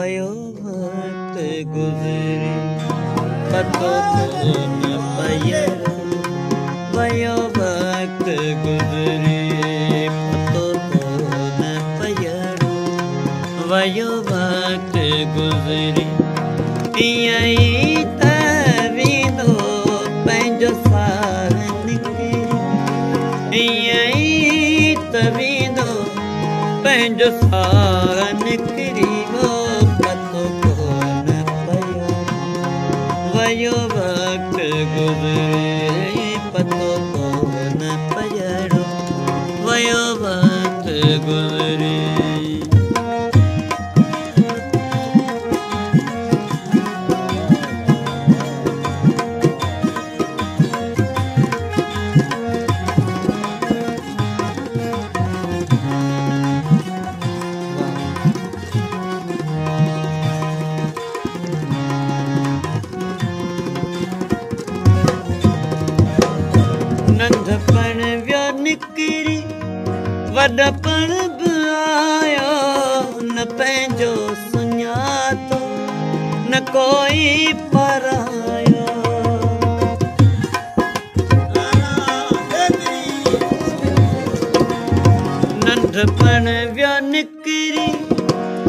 वयो वक्त गुज़रे पतो न पयड़ो वयो वक्त गुज़रे पतो न पयड़ो वयो वक्त गुज़रे इयं ई त वेंदो पंहिंजो साह निकिरे इयं ई त वेंदो पंहिंजो साह निकिरी वो पतो कोन पयो वयो वक्त गुज़रे पतो कोन पयड़ो वयो वक्त गुज़रे नंढपण वियो निकिरी वॾपण बि आयो न पंहिंजो सुञातो न कोई परायो नंढपण वियो निकिरी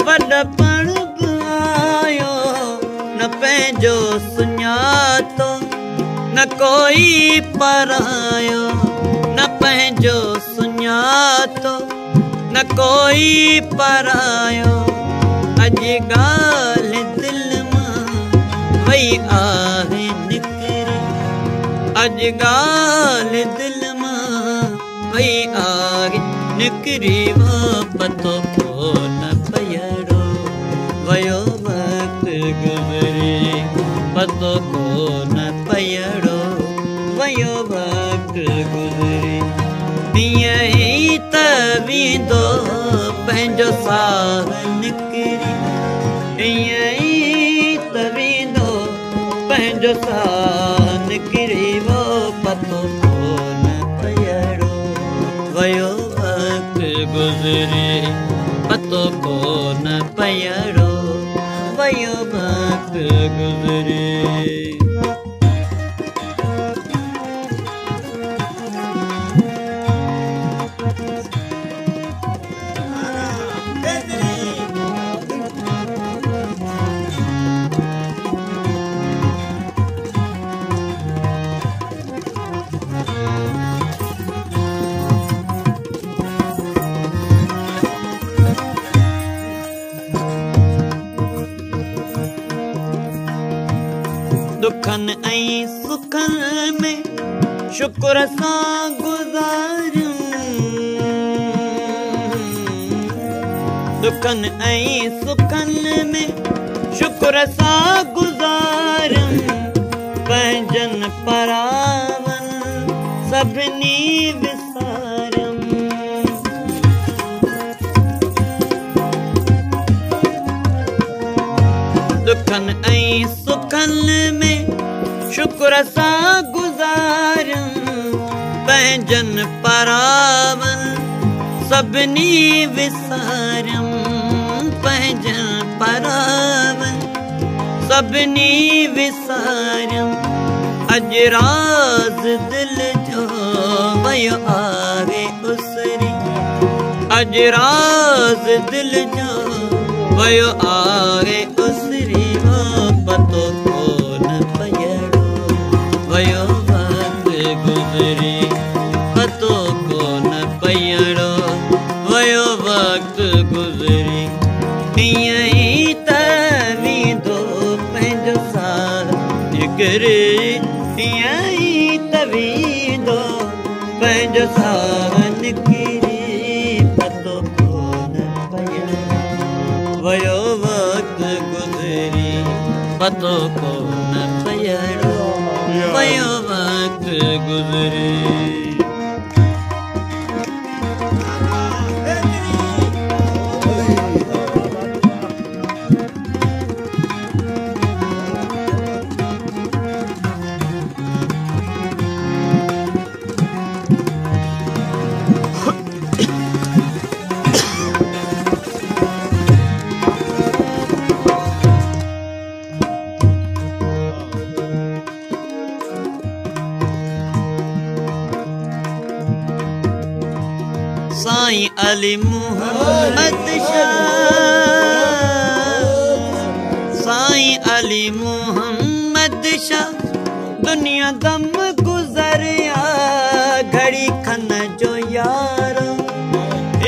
वॾपण बि आयो न पंहिंजो सुञातो न कोई परायो न पंहिंजो सुञातो न कोई परायो अॼु ॻाल्हि दिलि मां वई आहे निकिरी अॼु ॻाल्हि दिलि मां वई आहे निकिरी वो पतो कोन पयड़ो वयो वक्त गुज़रे पतो कोन पयड़ो वयो वक्त गुज़रे इयं ई त वेंदो पंहिंजो साह निकिरी इयं ई त वेंदो पंहिंजो साह निकिरी वो पतो कोन पयड़ो वयो वक्त गुज़रे पतो कोन पयड़ो वयो वक्त गुज़रे दुखन ऐं सुखन में शुक्र सां गुज़ारियूं दुखन ऐं सुखन में शुक्र सां गुज़ारियूं पंहिंजनि परावन सभिनी विसारियूं दुखन ऐं सुखन में शुक्र सां गुज़ारियूं पंहिंजनि परावन सभिनी विसारियूं पंहिंजनि परावन सभिनी विसारियूं अॼु राज़ दिलि जो वयो आहे उसरी अॼु राज़ दिलि जो वयो आहे उसरी वो पतो कोन पयड़ो वयो वक्त गुज़रे पतो कोन पयड़ो वयो वक्त गुज़रे इयं ई त वेंदो पंहिंजो साह निकिरे इयं ई त वेंदो पंहिंजो साह निकिरे पतो कोन पयड़ो वयो वक्त गुज़रे पतो कोन पयड़ो वयो वक्त गुज़रे अली मुहम्मद शाह, साईं अली मुहम्मद शाह। दुनिया दम गुजरिया घड़ी खन जो यार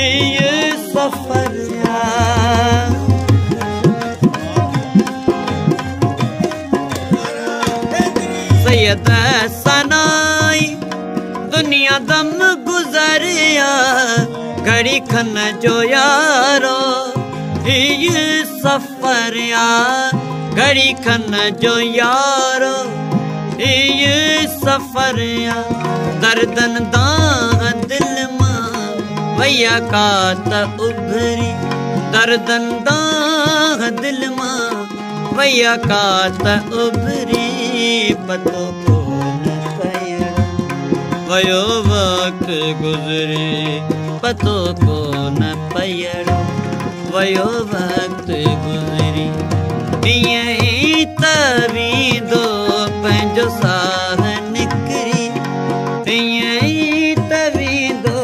ये सफर सैयद सनाई। दुनिया दम गुजरिया घड़ी खन जो यारो ये सफर घड़ी खन जो यारो ये सफर दर्दन दां दिल मां वैया का त उभरी, दर्दन दां दिल मां वैया का त उभरी। पतो कोन पया वयो वक्त गुजरी, पतो कोन पया वयो वक्त गुजरी। यही तवी दो पंहिंजो साह निकरी, यही तवी दो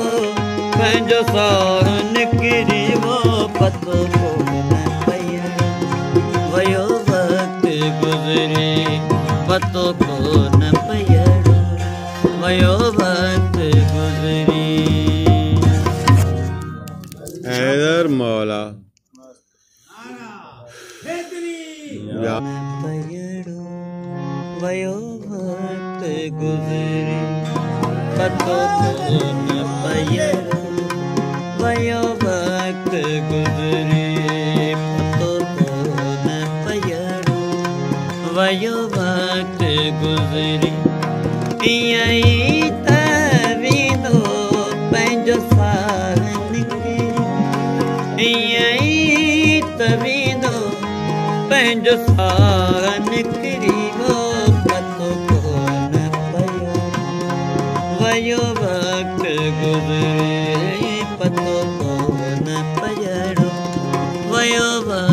पंहिंजो साह निकरी। वो पतो कोन पया वयो वक्त गुजरी, पतो कोन पया वयो वक्त गुजरी। हैदर मौला वयो वक्त गुजरी, पतो कोन पया वयो वक्त गुजरी, पतो कोन पया वयो वक्त गुजरी। यही तवी दो पंहिंजो साह निकरी, यही तवी दो पंहिंजो साह निकरी। वो पतो कोन पया वयो वक्त गुजरी, पतो कोन पया वयो वक्त